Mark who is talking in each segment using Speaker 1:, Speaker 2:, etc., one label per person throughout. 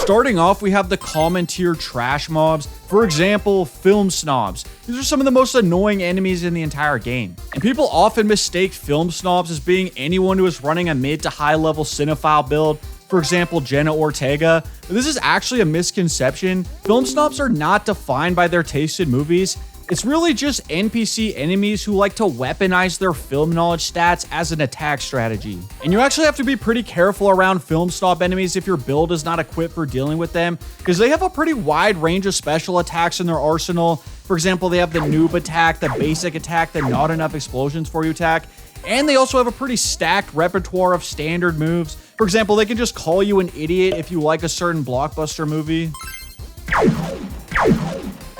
Speaker 1: Starting off, we have the common tier trash mobs. For example, film snobs. These are some of the most annoying enemies in the entire game. And people often mistake film snobs as being anyone who is running a mid to high level cinephile build. For example, Jenna Ortega. But this is actually a misconception. Film snobs are not defined by their taste in movies. It's really just NPC enemies who like to weaponize their film knowledge stats as an attack strategy. And you actually have to be pretty careful around film snob enemies if your build is not equipped for dealing with them, because they have a pretty wide range of special attacks in their arsenal. For example, they have the noob attack, the basic attack, the not enough explosions for you attack, and they also have a pretty stacked repertoire of standard moves. For example, they can just call you an idiot if you like a certain blockbuster movie.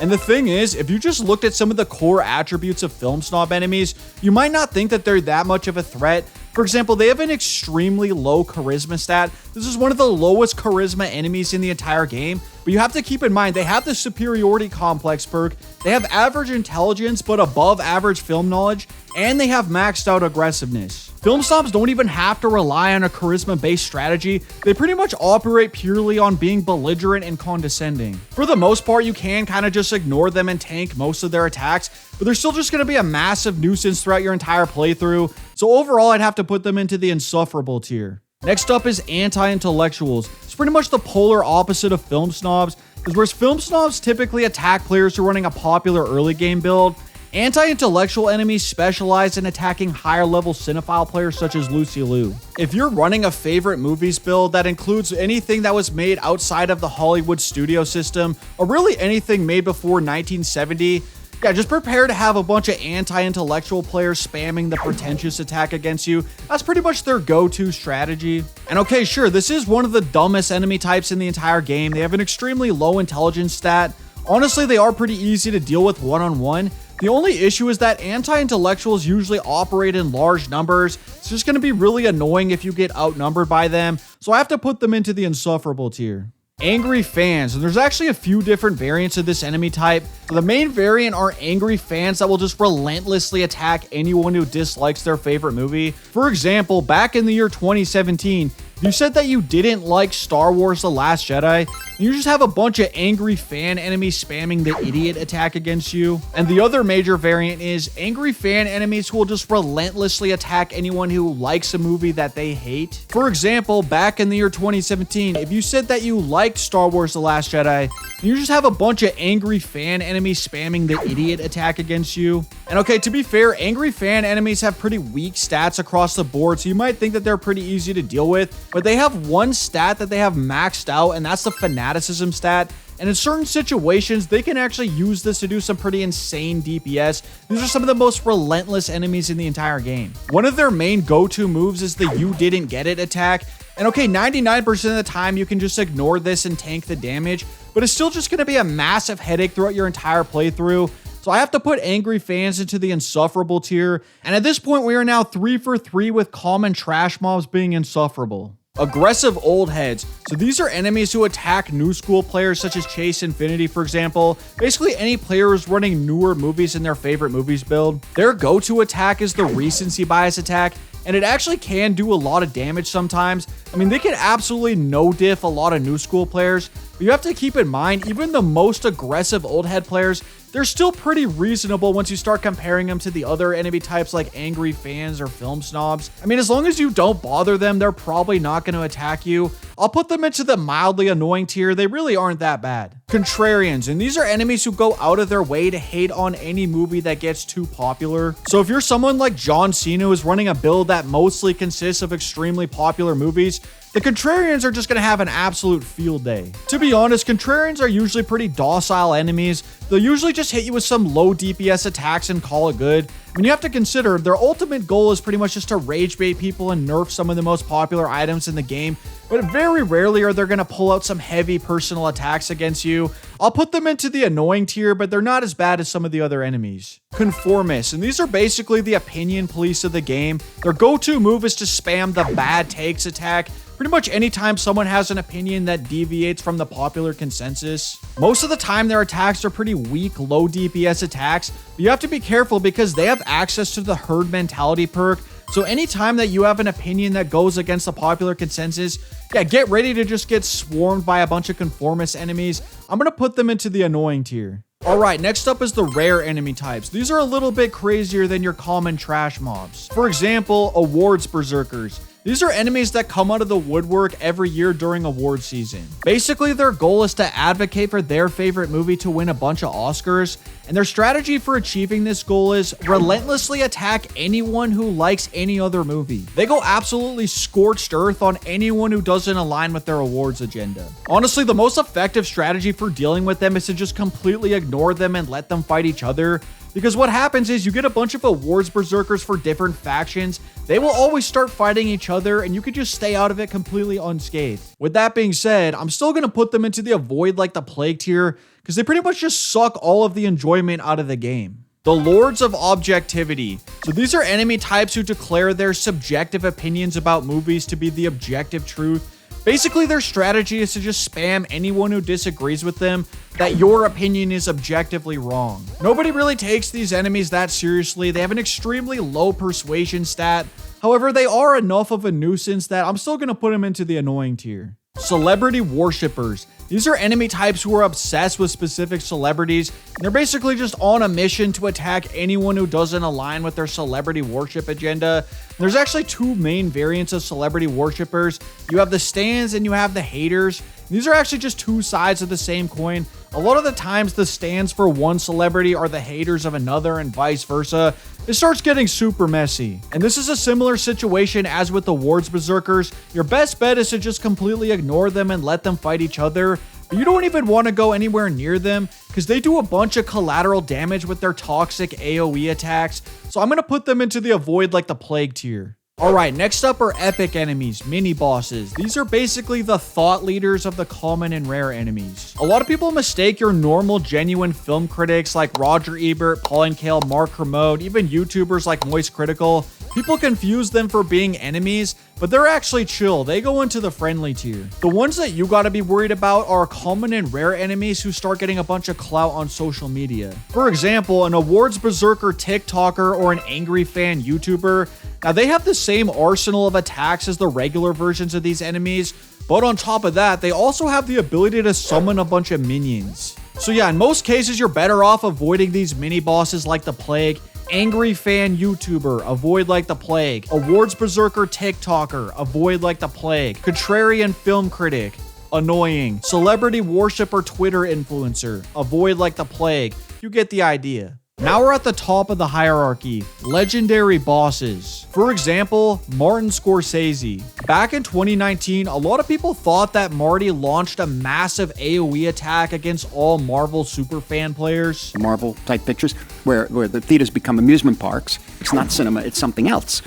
Speaker 1: And the thing is, if you just looked at some of the core attributes of film snob enemies, you might not think that they're that much of a threat. For example, they have an extremely low charisma stat. This is one of the lowest charisma enemies in the entire game, but you have to keep in mind they have the superiority complex perk, they have average intelligence but above average film knowledge, and they have maxed out aggressiveness. Film snobs don't even have to rely on a charisma-based strategy. They pretty much operate purely on being belligerent and condescending. For the most part, you can kind of just ignore them and tank most of their attacks, but they're still just going to be a massive nuisance throughout your entire playthrough. So overall, I'd have to put them into the insufferable tier. Next up is anti-intellectuals. It's pretty much the polar opposite of film snobs, because whereas film snobs typically attack players who are running a popular early game build, anti-intellectual enemies specialize in attacking higher level cinephile players such as Lucy Liu. If you're running a favorite movies build that includes anything that was made outside of the Hollywood studio system, or really anything made before 1970, yeah, just prepare to have a bunch of anti-intellectual players spamming the pretentious attack against you. That's pretty much their go-to strategy. And okay, sure, this is one of the dumbest enemy types in the entire game. They have an extremely low intelligence stat. Honestly, they are pretty easy to deal with one-on-one. The only issue is that anti-intellectuals usually operate in large numbers. It's just going to be really annoying if you get outnumbered by them, so I have to put them into the insufferable tier. Angry fans, and there's actually a few different variants of this enemy type. So the main variant are angry fans that will just relentlessly attack anyone who dislikes their favorite movie. For example, back in the year 2017, you said that you didn't like Star Wars The Last Jedi, and you just have a bunch of angry fan enemies spamming the idiot attack against you. And the other major variant is angry fan enemies who will just relentlessly attack anyone who likes a movie that they hate. For example, back in the year 2017, if you said that you liked Star Wars The Last Jedi, you just have a bunch of angry fan enemies spamming the idiot attack against you. And okay, to be fair, angry fan enemies have pretty weak stats across the board, so you might think that they're pretty easy to deal with, but they have one stat that they have maxed out, and that's the fanaticism stat. And in certain situations, they can actually use this to do some pretty insane DPS. These are some of the most relentless enemies in the entire game. One of their main go-to moves is the "you didn't get it" attack. And okay, 99% of the time you can just ignore this and tank the damage, but it's still just going to be a massive headache throughout your entire playthrough. So I have to put angry fans into the insufferable tier. And at this point, we are now 3 for 3 with common trash mobs being insufferable. Aggressive old heads. So these are enemies who attack new school players such as Chase Infinity, for example. Basically any player who's running newer movies in their favorite movies build. Their go-to attack is the recency bias attack, and it actually can do a lot of damage sometimes. I mean, they can absolutely no-diff a lot of new school players, but you have to keep in mind, even the most aggressive old head players, they're still pretty reasonable once you start comparing them to the other enemy types like angry fans or film snobs. I mean, as long as you don't bother them, they're probably not going to attack you. I'll put them into the mildly annoying tier. They really aren't that bad. Contrarians, and these are enemies who go out of their way to hate on any movie that gets too popular. So if you're someone like John Cena who is running a build that mostly consists of extremely popular movies, the Contrarians are just going to have an absolute field day. To be honest, Contrarians are usually pretty docile enemies. They'll usually just hit you with some low DPS attacks and call it good. I mean, you have to consider their ultimate goal is pretty much just to rage bait people and nerf some of the most popular items in the game, but very rarely are they going to pull out some heavy personal attacks against you. I'll put them into the annoying tier, but they're not as bad as some of the other enemies. Conformists, and these are basically the opinion police of the game. Their go-to move is to spam the bad takes attack. Pretty much anytime someone has an opinion that deviates from the popular consensus. Most of the time their attacks are pretty weak, low DPS attacks, but you have to be careful because they have access to the herd mentality perk. So anytime that you have an opinion that goes against the popular consensus, yeah, get ready to just get swarmed by a bunch of conformist enemies. I'm going to put them into the annoying tier. All right, next up is the rare enemy types. These are a little bit crazier than your common trash mobs. For example, awards berserkers. These are enemies that come out of the woodwork every year during award season. Basically, their goal is to advocate for their favorite movie to win a bunch of Oscars, and their strategy for achieving this goal is relentlessly attack anyone who likes any other movie. They go absolutely scorched earth on anyone who doesn't align with their awards agenda. Honestly, the most effective strategy for dealing with them is to just completely ignore them and let them fight each other. Because what happens is you get a bunch of awards berserkers for different factions. They will always start fighting each other and you could just stay out of it completely unscathed. With that being said, I'm still going to put them into the avoid like the plague tier because they pretty much just suck all of the enjoyment out of the game. The Lords of Objectivity. So these are enemy types who declare their subjective opinions about movies to be the objective truth. Basically, their strategy is to just spam anyone who disagrees with them that your opinion is objectively wrong. Nobody really takes these enemies that seriously. They have an extremely low persuasion stat. However, they are enough of a nuisance that I'm still going to put them into the annoying tier. Celebrity worshippers. These are enemy types who are obsessed with specific celebrities. And they're basically just on a mission to attack anyone who doesn't align with their celebrity worship agenda. There's actually two main variants of celebrity worshippers. You have the stans and you have the haters. These are actually just two sides of the same coin. A lot of the times the stans for one celebrity are the haters of another and vice versa. It starts getting super messy. And this is a similar situation as with the awards berserkers. Your best bet is to just completely ignore them and let them fight each other. But you don't even want to go anywhere near them because they do a bunch of collateral damage with their toxic AoE attacks. So I'm going to put them into the avoid like the plague tier. All right, next up are epic enemies, mini bosses. These are basically the thought leaders of the common and rare enemies. A lot of people mistake your normal, genuine film critics like Roger Ebert, Pauline Kael, Mark Kermode, even YouTubers like Moist Critical. People confuse them for being enemies, but they're actually chill. They go into the friendly tier. The ones that you gotta be worried about are common and rare enemies who start getting a bunch of clout on social media. For example, an awards berserker TikToker or an angry fan YouTuber. Now, they have the same arsenal of attacks as the regular versions of these enemies, but on top of that, they also have the ability to summon a bunch of minions. So yeah, in most cases, you're better off avoiding these mini bosses like the plague. Angry fan YouTuber, avoid like the plague. Awards berserker TikToker, avoid like the plague. Contrarian film critic, annoying. Celebrity worshipper Twitter influencer, avoid like the plague. You get the idea. Now we're at the top of the hierarchy, legendary bosses. For example, Martin Scorsese. Back in 2019, a lot of people thought that Marty launched a massive AoE attack against all Marvel superfan players.
Speaker 2: Marvel type pictures where the theaters become amusement parks. It's not cinema, it's something else.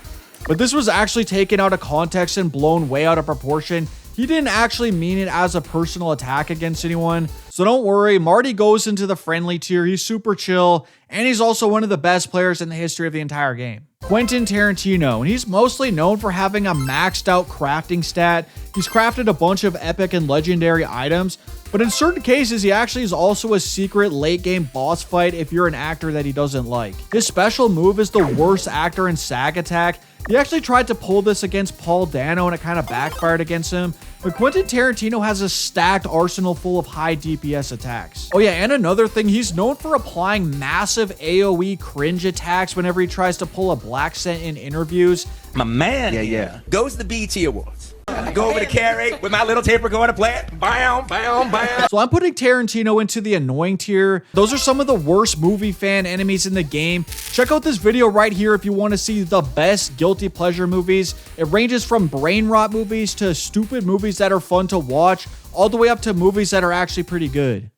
Speaker 1: But this was actually taken out of context and blown way out of proportion. He didn't actually mean it as a personal attack against anyone. So don't worry, Marty goes into the friendly tier. He's super chill, and he's also one of the best players in the history of the entire game. Quentin Tarantino, and he's mostly known for having a maxed out crafting stat. He's crafted a bunch of epic and legendary items, but in certain cases, he actually is also a secret late game boss fight if you're an actor that he doesn't like. His special move is the worst actor in SAG attack. He actually tried to pull this against Paul Dano and it kind of backfired against him. But Quentin Tarantino has a stacked arsenal full of high DPS attacks. Oh yeah, and another thing, he's known for applying massive AoE cringe attacks whenever he tries to pull a black scent in interviews.
Speaker 3: My man goes to the BET Awards. I go over to Carrie with my little tape recorder playing. Bam, bam, bam.
Speaker 1: So I'm putting Tarantino into the annoying tier. Those are some of the worst movie fan enemies in the game. Check out this video right here if you want to see the best guilty pleasure movies. It ranges from brain rot movies to stupid movies that are fun to watch, all the way up to movies that are actually pretty good.